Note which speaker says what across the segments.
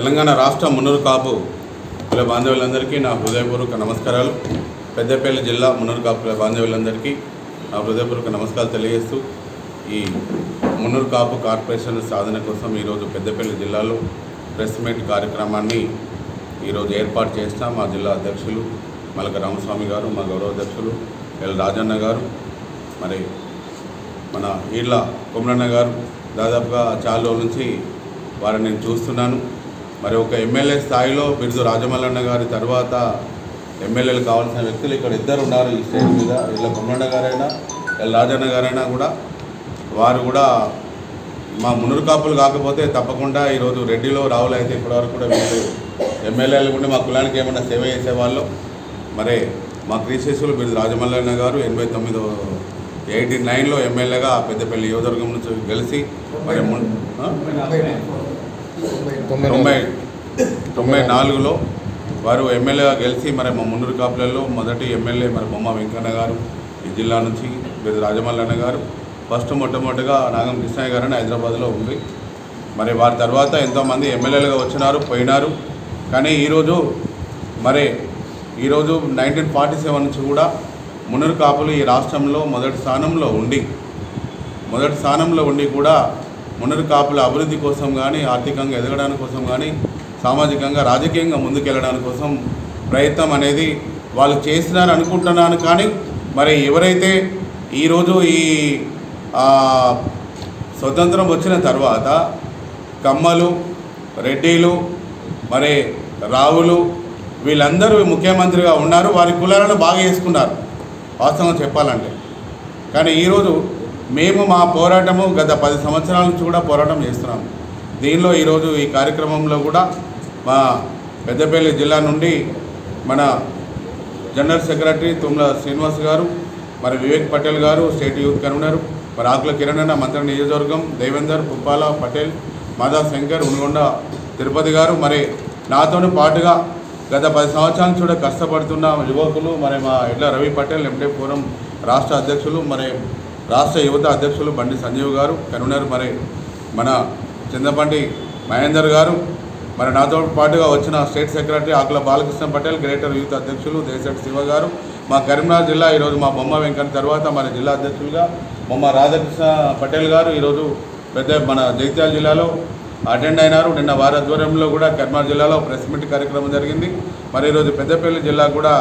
Speaker 1: తెలంగాణ రాష్ట్ర మున్నూరు కాపు కుల బాంధవులందరికీ నా హృదయపూర్వక నమస్కారాలు. పెద్దపల్లి జిల్లా మున్నూరు కాపు కుల బాంధవులందరికీ నా హృదయపూర్వక నమస్కారాలు తెలియజేస్తూ ఈ మున్నూరు కాపు కార్పొరేషన్ సాధన కోసం ఈరోజు పెద్దపల్లి జిల్లాలో ప్రెస్ మీట్ కార్యక్రమాన్ని ఈరోజు ఏర్పాటు చేసిన మా జిల్లా అధ్యక్షులు మలక రామస్వామి గారు, మా గౌరవ అధ్యక్షులు ఎల్ రాజన్న గారు, మరి మన ఈళ్ళ కొమరన్న గారు, దాదాపుగా చాలా రోజుల నుంచి వారిని నేను చూస్తున్నాను. మరి ఒక ఎమ్మెల్యే స్థాయిలో బిర్జు రాజమల్లన్న గారి తర్వాత ఎమ్మెల్యేలు కావాల్సిన వ్యక్తులు ఇక్కడ ఇద్దరు ఉన్నారు ఈ స్టేజ్ మీద. ఇలా కొమరన్న గారైనా ఎల్ రాజన్న గారైనా కూడా వారు కూడా మా మున్నూరు కాపులు కాకపోతే తప్పకుండా ఈరోజు రెడ్డిలో రావులు అయితే ఇప్పటివరకు కూడా వీళ్ళు ఎమ్మెల్యేలు కూడా మా కులానికి ఏమైనా సేవ చేసేవాళ్ళు. మరి మా క్రీశేషులు బిర్జు రాజమల్లన్న గారు 89లో ఎమ్మెల్యేగా పెద్దపల్లి నియోజకవర్గం నుంచి గెలిచి మరి 94లో వారు ఎమ్మెల్యేగా గెలిచి మరి మా మున్నూరు కాపులలో మొదటి ఎమ్మెల్యే మరి బొమ్మ వెంకన్న గారు ఈ జిల్లా నుంచి, బిర్జు రాజమల్లన్న గారు మొట్టమొదటిగా నాగం కృష్ణయ్య గారని హైదరాబాద్లో ఉంది. మరి వారి తర్వాత ఎంతోమంది ఎమ్మెల్యేలుగా వచ్చినారు, పోయినారు. కానీ ఈరోజు 1947 నుంచి కూడా మున్నూరు కాపులు ఈ రాష్ట్రంలో మొదటి స్థానంలో ఉండి కూడా మున్నూరు కాపుల అభివృద్ధి కోసం కానీ, ఆర్థికంగా ఎదగడానికి కోసం కానీ, సామాజికంగా రాజకీయంగా ముందుకెళ్ళడానికి కోసం ప్రయత్నం అనేది వాళ్ళు చేస్తున్నారు అనుకుంటున్నాను. కానీ మరి ఎవరైతే ఈరోజు ఈ స్వతంత్రం వచ్చిన తర్వాత కమ్మలు, రెడ్డిలు, మరి రావులు వీళ్ళందరూ ముఖ్యమంత్రిగా ఉన్నారు. వారి కులాలను బాగా చేసుకున్నారు వాస్తవం చెప్పాలంటే. కానీ ఈరోజు మేము మా పోరాటము గత 10 సంవత్సరాల నుంచి కూడా పోరాటం చేస్తున్నాము. దీనిలో ఈరోజు ఈ కార్యక్రమంలో కూడా మా పెద్దపల్లి జిల్లా నుండి మన జనరల్ సెక్రటరీ తుమ్మల శ్రీనివాస్ గారు, మరి వివేక్ పటేల్ గారు స్టేట్ యూత్ కన్వీనర్, మరి ఆకుల కిరణ్ అన్న మంత్రి నియోజకవర్గం, దేవేందర్, పుప్పాల పటేల్, మాధవ్ శంకర్, ఉనగొండ తిరుపతి గారు, మరి నాతో పాటుగా గత 10 సంవత్సరాల నుంచి కూడా కష్టపడుతున్న యువకులు, మరి మా ఎడ్ల రవి పటేల్ ఎండే ఫోరం రాష్ట్ర అధ్యక్షులు, మరి రాష్ట్ర యువత అధ్యక్షులు బండి సంజీవ్ గారు కన్వీనర్, మరి మన చింతపండి మహేందర్ గారు, మరి నాతో పాటుగా వచ్చిన స్టేట్ సెక్రటరీ ఆకుల బాలకృష్ణ పటేల్, గ్రేటర్ యూత్ అధ్యక్షులు దేశెట్టి శివ గారు, మా కరీంనగర్ జిల్లా ఈరోజు మా బొమ్మ వెంకన్న తర్వాత మన జిల్లా అధ్యక్షులుగా బొమ్మ రాధాకృష్ణ పటేల్ గారు ఈరోజు మన జగిత్యాల జిల్లాలో అటెండ్ అయినారు. నిన్న వారి ఆధ్వర్యంలో కూడా కరీంనగర్ జిల్లాలో ప్రెస్ మీట్ కార్యక్రమం జరిగింది. మరి ఈరోజు పెద్దపల్లి జిల్లా కూడా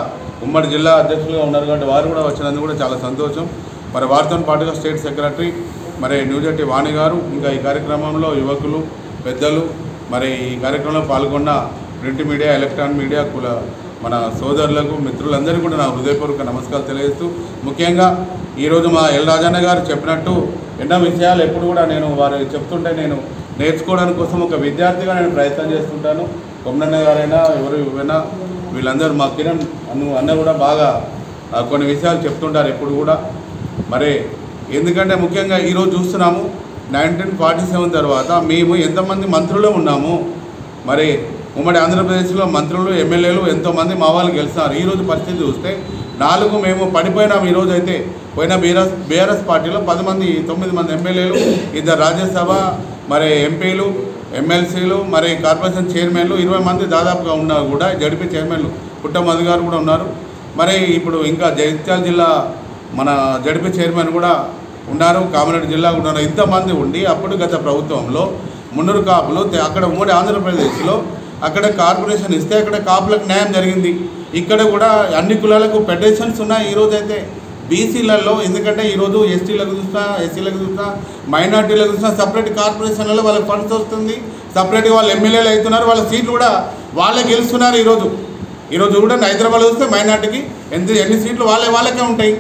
Speaker 1: ఉమ్మడి జిల్లా అధ్యక్షులుగా ఉన్నారు కాబట్టి వారు కూడా వచ్చినందుకు కూడా చాలా సంతోషం. మరి వారితో పాటుగా స్టేట్ సెక్రటరీ మరి న్యూజెట్టి వాణి గారు, ఇంకా ఈ కార్యక్రమంలో యువకులు, పెద్దలు, మరి ఈ కార్యక్రమంలో పాల్గొన్న ప్రింట్ మీడియా, ఎలక్ట్రానిక్ మీడియా మన సోదరులకు, మిత్రులందరికీ కూడా నా హృదయపూర్వక నమస్కారాలు తెలియజేస్తూ, ముఖ్యంగా ఈరోజు మా ఎల్ రాజన్న గారు చెప్పినట్టు ఎన్నో విషయాలు ఎప్పుడు కూడా నేను వారు చెప్తుంటే నేను నేర్చుకోవడానికి కోసం ఒక విద్యార్థిగా నేను ప్రయత్నం చేస్తుంటాను. కొమరన్న గారైనా ఎవరు ఇవైనా వీళ్ళందరూ మా కిరణ్ అన్న కూడా బాగా కొన్ని విషయాలు చెప్తుంటారు ఎప్పుడు కూడా. మరి ఎందుకంటే ముఖ్యంగా ఈరోజు చూస్తున్నాము 1947 తర్వాత మేము ఎంతమంది మంత్రులు ఉన్నాము. మరి ఉమ్మడి ఆంధ్రప్రదేశ్లో మంత్రులు, ఎమ్మెల్యేలు ఎంతోమంది మా వాళ్ళు గెలిచినారు. ఈరోజు పరిస్థితి చూస్తే 4 మేము పడిపోయినాము. ఈరోజు అయితే పోయిన బీఆర్ఎస్ పార్టీలో 9 మంది ఎమ్మెల్యేలు, 2 రాజ్యసభ, మరి ఎంపీలు, ఎమ్మెల్సీలు, మరి కార్పొరేషన్ చైర్మన్లు 20 మంది దాదాపుగా ఉన్నారు. కూడా జడ్పీ చైర్మన్లు పుట్టమధు గారు కూడా ఉన్నారు. మరి ఇప్పుడు ఇంకా జగిత్యాల జిల్లా మన జడ్పీ చైర్మన్ కూడా ఉన్నారు, కామారెడ్డి జిల్లా కూడా ఉన్నారు. ఇంతమంది ఉండి అప్పుడు గత ప్రభుత్వంలో మున్నూరు కాపులు అక్కడ ఉమ్మడి ఆంధ్రప్రదేశ్లో అక్కడ కార్పొరేషన్ ఇస్తే అక్కడ కాపులకు న్యాయం జరిగింది. ఇక్కడ కూడా అన్ని కులాలకు ఫెడరేషన్స్ ఉన్నాయి. ఈరోజు అయితే బీసీలలో ఎందుకంటే ఈరోజు ఎస్టీలకు చూసినా, ఎస్సీలకు చూసినా, మైనార్టీలకు చూసినా సపరేట్ కార్పొరేషన్లలో వాళ్ళకి ఫండ్స్ వస్తుంది, సపరేట్గా వాళ్ళు ఎమ్మెల్యేలు అవుతున్నారు, వాళ్ళ సీట్లు కూడా వాళ్ళే గెలుస్తున్నారు. ఈరోజు కూడా హైదరాబాద్ చూస్తే మైనార్టీకి ఎన్ని సీట్లు వాళ్ళకే ఉంటాయి,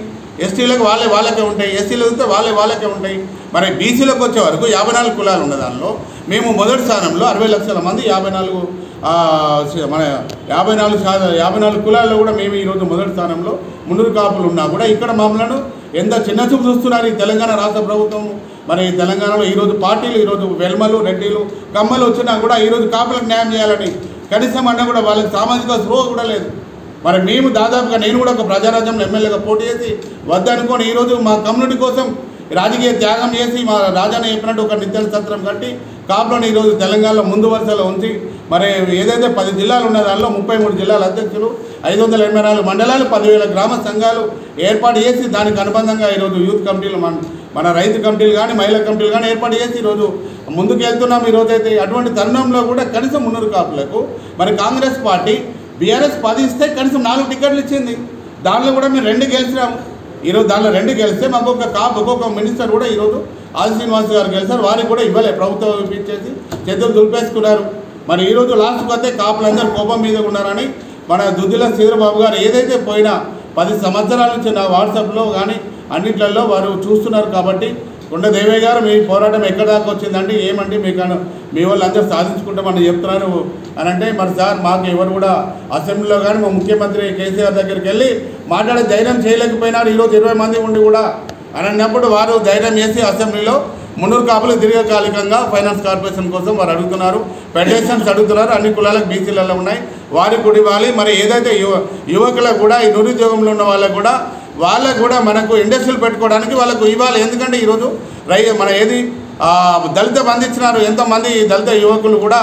Speaker 1: ఎస్టీలకు వాళ్ళకే ఉంటాయి, ఎస్సీలకు చూస్తే వాళ్ళకే ఉంటాయి. మరి బీసీలకు వచ్చే వరకు 54 కులాలు ఉన్న దానిలో మేము మొదటి స్థానంలో 60 లక్షల మంది 54 కులాల్లో కూడా మేము ఈరోజు మొదటి స్థానంలో మున్నూరు కాపులు ఉన్నా కూడా ఇక్కడ మమ్మల్ని ఎంత చిన్న చూపు చూస్తున్నారు ఈ తెలంగాణ రాష్ట్ర ప్రభుత్వం. మరి తెలంగాణలో ఈరోజు పార్టీలు ఈరోజు వెల్మలు, రెడ్డిలు, కమ్మలు వచ్చినా కూడా ఈరోజు కాపులకు న్యాయం చేయాలని కనీసం అన్న కూడా వాళ్ళకి సామాజిక స్పృహ కూడా లేదు. మరి మేము దాదాపుగా నేను కూడా ఒక ప్రజారాజ్యంలో ఎమ్మెల్యేగా పోటీ చేసి వద్దనుకొని ఈరోజు మా కమ్యూనిటీ కోసం రాజకీయ త్యాగం చేసి మా రాజానే చెప్పినట్టు ఒక నిత్యాల సత్రం కట్టి కాపులను ఈరోజు తెలంగాణలో ముందు వరుసలో ఉంచి మరి ఏదైతే 10 జిల్లాలు ఉన్న దానిలో 33 జిల్లాల అధ్యక్షులు 584 మండలాలు 10,000 గ్రామ సంఘాలు ఏర్పాటు చేసి దానికి అనుబంధంగా ఈరోజు యూత్ కమిటీలు మన రైతు కమిటీలు కానీ మహిళా కమిటీలు కానీ ఏర్పాటు చేసి ఈరోజు ముందుకు వెళ్తున్నాం. ఈరోజైతే అటువంటి తరుణంలో కూడా కనీసం మున్నూరు కాపులకు మరి కాంగ్రెస్ పార్టీ బీఆర్ఎస్ 10 ఇస్తే కనీసం 4 టికెట్లు ఇచ్చింది. దానిలో కూడా మేము 2 గెలిచినాము. ఈరోజు దానిలో 2 గెలిస్తే మాకు ఒక్కొక్క మినిస్టర్ కూడా ఈరోజు ఆది శ్రీనివాస్ గారు గెలిచారు. వారికి కూడా ఇవ్వలే, ప్రభుత్వం ఇప్పించేసి చేతులు దులిపేసుకున్నారు. మరి ఈరోజు లాస్ట్కి వస్తే కాపులందరూ కోపం మీద ఉన్నారని మన దుద్దిల శ్రీధరబాబు గారు ఏదైతే పోయినా 10 సంవత్సరాల నుంచి నా వాట్సాప్లో కానీ అన్నిట్లలో వారు చూస్తున్నారు. కాబట్టి కొండ దేవయ్య గారు మీ పోరాటం ఎక్కడ దాకా వచ్చిందండి, ఏమండి మీకు మీ వాళ్ళు అందరూ సాధించుకుంటామని చెప్తున్నారు అని అంటే, మరి సార్ మాకు ఎవరు కూడా అసెంబ్లీలో కానీ మా ముఖ్యమంత్రి కేసీఆర్ దగ్గరికి వెళ్ళి మాట్లాడే ధైర్యం చేయలేకపోయినారు. ఈరోజు 20 మంది ఉండి కూడా అని అన్నప్పుడు వారు ధైర్యం చేసి అసెంబ్లీలో మున్నూరు కాపులు దీర్ఘకాలికంగా ఫైనాన్స్ కార్పొరేషన్ కోసం వారు అడుగుతున్నారు, ఫెడరేషన్స్ అడుగుతున్నారు. అన్ని కులాలకు బీసీలలో ఉన్నాయి, వారికి కూడా ఇవ్వాలి. మరి ఏదైతే యువకులకు కూడా ఈ నిరుద్యోగంలో ఉన్న వాళ్ళకు కూడా మనకు ఇండస్ట్రీలు పెట్టుకోవడానికి వాళ్ళకు ఇవ్వాలి. ఎందుకంటే ఈరోజు మన ఏది దళిత బంధు ఇచ్చినారు. ఎంతోమంది దళిత యువకులు కూడా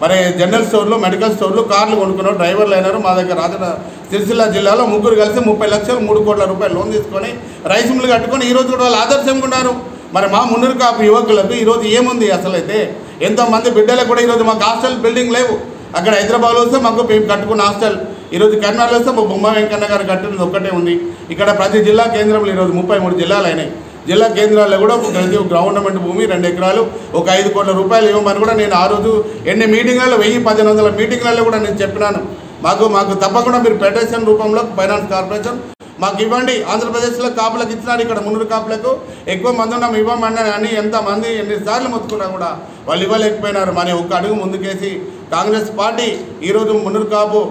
Speaker 1: మరి జనరల్ స్టోర్లు, మెడికల్ స్టోర్లు, కార్లు కొనుక్కున్నారు, డ్రైవర్లు అయినారు. మా దగ్గర సిరిసిల్ల జిల్లాలో 3 కలిసి 30 లక్షలు 3 కోట్ల రూపాయలు లోన్ తీసుకొని రైస్ మిల్లు కట్టుకొని ఈరోజు కూడా వాళ్ళు ఆదర్శంగా ఉన్నారు. మరి మా మున్నూరు కాపు యువకులకు ఈరోజు ఏముంది అసలు అయితే? ఎంతోమంది బిడ్డలకు కూడా ఈరోజు మాకు హాస్టల్ బిల్డింగ్ లేవు. అక్కడ హైదరాబాద్లో వస్తే మాకు మేము కట్టుకున్న హాస్టల్ ఈరోజు కర్నూలు వస్తే మా బొమ్మ వెంకన్న గారు కట్టినది ఒక్కటే ఉంది. ఇక్కడ ప్రతి జిల్లా కేంద్రంలో ఈరోజు 33 జిల్లాలు అయినాయి. జిల్లా కేంద్రాల్లో కూడా ప్రతి గవర్నమెంట్ భూమి 2 ఎకరాలు 5 కోట్ల రూపాయలు ఇవ్వమని కూడా నేను ఆ రోజు ఎన్ని మీటింగ్లలో 1000-1500 మీటింగ్లలో కూడా నేను చెప్పినాను. మాకు తప్పకుండా మీరు ఫెడరేషన్ రూపంలో ఫైనాన్స్ కార్పొరేషన్ మాకు ఇవ్వండి. ఆంధ్రప్రదేశ్లో కాపులకు ఇచ్చినారు, ఇక్కడ మున్నూరు కాపులకు ఎక్కువ మంది ఉన్నాం ఇవ్వమన్నారు అని ఎంతమంది ఎన్నిసార్లు మొత్తుకున్నా కూడా వాళ్ళు ఇవ్వలేకపోయినారు. మరి ఒక్క అడుగు ముందుకేసి కాంగ్రెస్ పార్టీ ఈరోజు మున్నూరు కాపు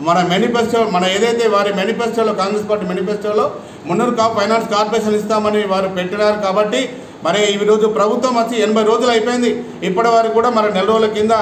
Speaker 1: మన మేనిఫెస్టో ఏదైతే వారి మేనిఫెస్టోలో కాంగ్రెస్ పార్టీ మేనిఫెస్టోలో మున్నూరు కాపు ఫైనాన్స్ కార్పొరేషన్ ఇస్తామని వారు పెట్టినారు. కాబట్టి మరి ఈరోజు ప్రభుత్వం వచ్చి 80 రోజులు అయిపోయింది. ఇప్పటి వరకు కూడా మరి 4 రోజుల కింద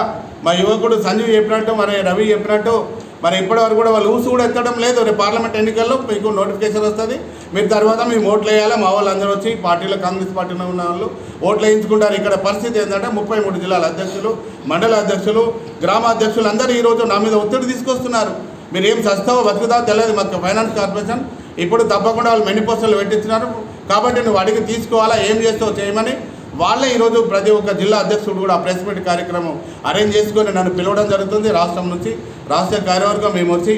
Speaker 1: మా యువకుడు సంజీవ్ చెప్పినట్టు, మరి రవి చెప్పినట్టు మరి ఇప్పటివరకు కూడా వాళ్ళు ఊసు కూడా ఎత్తడం లేదు. రేపు పార్లమెంట్ ఎన్నికల్లో మీకు నోటిఫికేషన్ వస్తుంది, మీరు తర్వాత మేము ఓట్లు వేయాలి. మా వాళ్ళు అందరూ వచ్చి పార్టీలో కాంగ్రెస్ పార్టీలో ఉన్న వాళ్ళు ఓట్లు వేయించుకుంటారు. ఇక్కడ పరిస్థితి ఏంటంటే 33 జిల్లాల అధ్యక్షులు, మండల అధ్యక్షులు, గ్రామ అధ్యక్షులు అందరూ ఈరోజు నా మీద ఒత్తిడి తీసుకొస్తున్నారు. మీరు ఏం సస్తావో బతుకుతావో తెలియదు. మాకు ఫైనాన్స్ కార్పొరేషన్ ఇప్పుడు తప్పకుండా వాళ్ళు మేనిఫెస్టోలు పెట్టించినారు. కాబట్టి నువ్వు అడిగి తీసుకోవాలా, ఏం చేస్తావో చేయమని వాళ్ళే ఈరోజు ప్రతి ఒక్క జిల్లా అధ్యక్షుడు కూడా ప్రెస్ మీట్ కార్యక్రమం అరేంజ్ చేసుకొని నన్ను పిలవడం జరుగుతుంది. రాష్ట్రం నుంచి రాష్ట్ర కార్యవర్గం మేము వచ్చి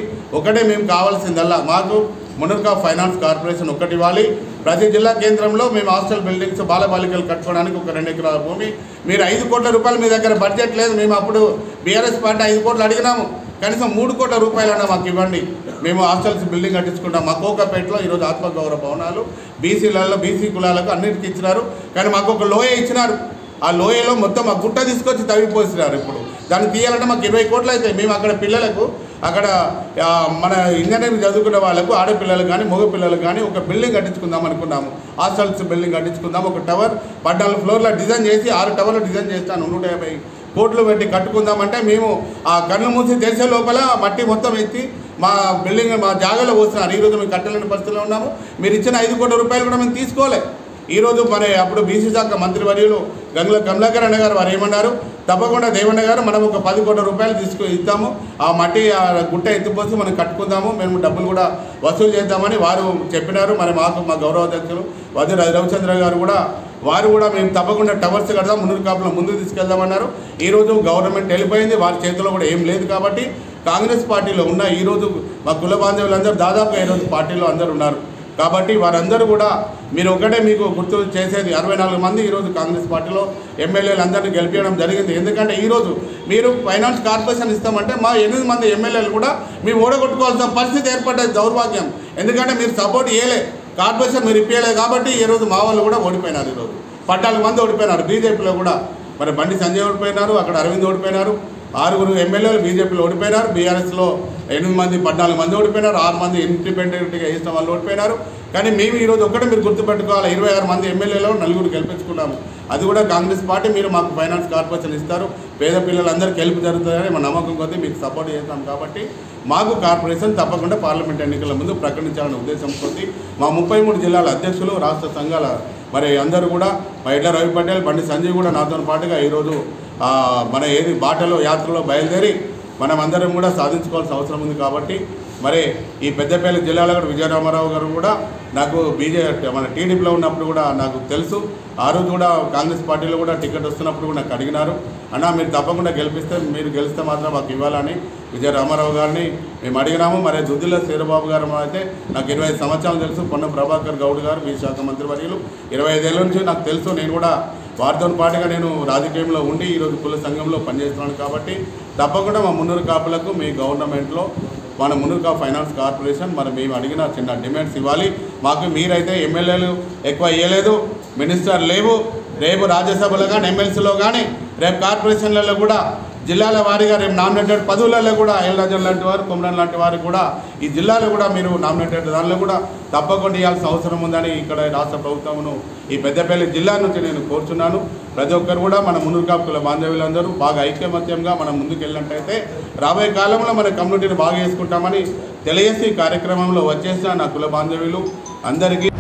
Speaker 1: మేము కావాల్సిందల్లా మాకు మున్నూరు కాపు ఫైనాన్స్ కార్పొరేషన్ ఒక్కటి ఇవ్వాలి. ప్రతి జిల్లా కేంద్రంలో మేము హాస్టల్ బిల్డింగ్స్, బాలబాలికలు కట్టుకోవడానికి ఒక 2 ఎకరాల భూమి. మీరు 5 కోట్ల రూపాయలు మీ దగ్గర బడ్జెట్ లేదు. మేము అప్పుడు బీఆర్ఎస్ పార్టీ 5 కోట్లు అడిగినాము, కనీసం 3 కోట్ల రూపాయలన్నా మాకు ఇవ్వండి, మేము హాస్టల్స్ బిల్డింగ్ కట్టించుకుంటాం. మా కోకపేటలో ఈరోజు ఆత్మగౌరవ భవనాలు బీసీలలో బీసీ కులాలకు అన్నిటికీ ఇచ్చినారు. కానీ మాకు ఒక లోయ ఇచ్చినారు. ఆ లోయలో మొత్తం ఆ గుట్ట తీసుకొచ్చి తవ్విపోసినారు. ఇప్పుడు దాన్ని తీయాలంటే మాకు 20 కోట్లు అవుతాయి. మేము అక్కడ పిల్లలకు అక్కడ మన ఇంజనీరింగ్ చదువుకునే వాళ్ళకు ఆడపిల్లలకు కానీ మగ పిల్లలకు కానీ ఒక బిల్డింగ్ కట్టించుకుందాం అనుకున్నాము. హాస్టల్స్ బిల్డింగ్ కట్టించుకుందాం. ఒక టవర్ 14 ఫ్లోర్ల డిజైన్ చేసి 6 టవర్లు డిజైన్ చేస్తాను. 150 కోట్లు పెట్టి కట్టుకుందామంటే మేము ఆ కళ్ళు మూసి తెరిచే లోపల మట్టి మొత్తం ఎత్తి మా బిల్డింగ్ మా జాగాలో పోస్తున్నారు. ఈరోజు మేము కట్టలేని పరిస్థితిలో ఉన్నాము. మీరు ఇచ్చిన 5 కోట్ల రూపాయలు కూడా మేము తీసుకోలే. ఈరోజు మరి అప్పుడు బీసీ శాఖ మంత్రివర్యులు గంగుల కమలాకర్ అన్న గారు వారు ఏమన్నారు, తప్పకుండా దేవన్న గారు మనం ఒక 10 కోట్ల రూపాయలు ఇద్దాము, ఆ మట్టి ఆ గుట్ట ఎత్తిపోసి మనం కట్టుకుందాము, మేము డబ్బులు కూడా వసూలు చేద్దామని వారు చెప్పినారు. మరి మా గౌరవ అధ్యక్షులు వదిలి రవిచంద్ర గారు కూడా వారు కూడా మేము తప్పకుండా టవర్స్ కడదాం, మున్నూరు కాపులను ముందుకు తీసుకెళ్దామన్నారు. ఈరోజు గవర్నమెంట్ వెళ్ళిపోయింది, వారి చేతిలో కూడా ఏం లేదు. కాబట్టి కాంగ్రెస్ పార్టీలో ఉన్న ఈరోజు మా కుల బాంధవులందరూ దాదాపుగా ఈరోజు పార్టీలో అందరూ ఉన్నారు. కాబట్టి వారందరూ కూడా మీరు మీకు గుర్తు చేసేది 64 మంది ఈరోజు కాంగ్రెస్ పార్టీలో ఎమ్మెల్యేలు అందరినీ గెలిపించడం జరిగింది. ఎందుకంటే ఈరోజు మీరు ఫైనాన్స్ కార్పొరేషన్ ఇస్తామంటే మా 8 మంది ఎమ్మెల్యేలు కూడా మేము ఓడగొట్టుకోవాల్సిన పరిస్థితి ఏర్పడ్డది. దౌర్భాగ్యం. ఎందుకంటే మీరు సపోర్ట్ చేయలే, కార్పొరేషన్ మీరు ఇప్పలేదు. కాబట్టి ఈరోజు మా వాళ్ళు కూడా ఓడిపోయినారు. ఈరోజు 14 మంది ఓడిపోయినారు. బీజేపీలో కూడా మరి బండి సంజయ్ ఓడిపోయినారు, అక్కడ అరవింద్ ఓడిపోయినారు, 6 ఎమ్మెల్యేలు బీజేపీలో ఓడిపోయినారు. బీఆర్ఎస్లో 8 మంది 14 మంది ఓడిపోయినారు, 6 మంది ఇండిపెండెంట్గా వేసిన వాళ్ళు ఓడిపోయినారు. కానీ మేము ఈరోజు మీరు గుర్తుపెట్టుకోవాలి, 26 మంది ఎమ్మెల్యేలో 4 గెలిపించుకున్నాము. అది కూడా కాంగ్రెస్ పార్టీ. మీరు మాకు ఫైనాన్స్ కార్పొరేషన్ ఇస్తారు, పేద పిల్లలందరికీ హెల్ప్ జరుగుతుందని మా నమ్మకం కొద్దీ మీకు సపోర్ట్ చేస్తాం కాబట్టి మాకు కార్పొరేషన్ తప్పకుండా పార్లమెంట్ ఎన్నికల ముందు ప్రకటించాలనే ఉద్దేశంతో మా 33 జిల్లాల అధ్యక్షులు రాష్ట్ర సంఘాల మరి అందరూ కూడా మా ఎడ్ల రవి పటేల్ బండి సంజయ్ కూడా నాతో పాటుగా ఈరోజు మన బాటలో యాత్రలో బయలుదేరి మనం అందరం కూడా సాధించుకోవాల్సిన అవసరం ఉంది కాబట్టి మరి ఈ పెద్దపల్లి జిల్లాలో కూడా విజయరామారావు గారు కూడా నాకు మన టీడీపీలో ఉన్నప్పుడు కూడా నాకు తెలుసు. ఆ రోజు కూడా కాంగ్రెస్ పార్టీలో కూడా టికెట్ వస్తున్నప్పుడు కూడా నాకు అడిగినారు, అన్నా మీరు తప్పకుండా మీరు గెలిస్తే మాత్రం మాకు ఇవ్వాలని విజయరామారావు గారిని మేము అడిగినాము. మరి దుద్దిల్ల శ్రీరబాబు గారు అయితే నాకు 25 సంవత్సరాలు తెలుసు. పొన్నం ప్రభాకర్ గౌడ్ గారు మీ శాఖ మంత్రి వర్యులు 25 ఏళ్ళ నుంచి నాకు తెలుసు. నేను కూడా వారితో పాటుగా నేను రాజకీయంలో ఉండి ఈరోజు కుల సంఘంలో పనిచేస్తున్నాను కాబట్టి తప్పకుండా మా మున్నూరు కాపులకు మీ గవర్నమెంట్లో మన మున్నూరు కాపు ఫైనాన్స్ కార్పొరేషన్ మరి మేము అడిగిన చిన్న డిమాండ్స్ ఇవ్వాలి. మాకు మీరైతే ఎమ్మెల్యేలు ఎక్కువ ఇవ్వలేదు, మినిస్టర్ లేవు. రేపు రాజ్యసభలో కానీ ఎమ్మెల్సీలో కానీ రేపు కార్పొరేషన్లలో కూడా జిల్లాల వారీగా రేపు నామినేటెడ్ పదవులలో కూడా ఎల్రాజన్ లాంటి వారు, కుమరన్ లాంటి వారు కూడా ఈ జిల్లాలో కూడా మీరు నామినేటెడ్ దానిలో కూడా తప్పకుండా ఇవ్వాల్సిన అవసరం ఉందని ఇక్కడ రాష్ట్ర ప్రభుత్వమును ఈ పెద్దపల్లి జిల్లా నుంచి నేను కోరుచున్నాను. ప్రతి ఒక్కరు కూడా మన మున్నూరు కాపు కుల బాంధవ్యులందరూ బాగా ఐక్యమత్యంగా మనం ముందుకు వెళ్ళినట్టయితే రాబోయే కాలంలో మన కమ్యూనిటీని బాగా చేసుకుంటామని తెలియజేసి కార్యక్రమంలో వచ్చేసిన నా కుల బాంధవ్యులు అందరికీ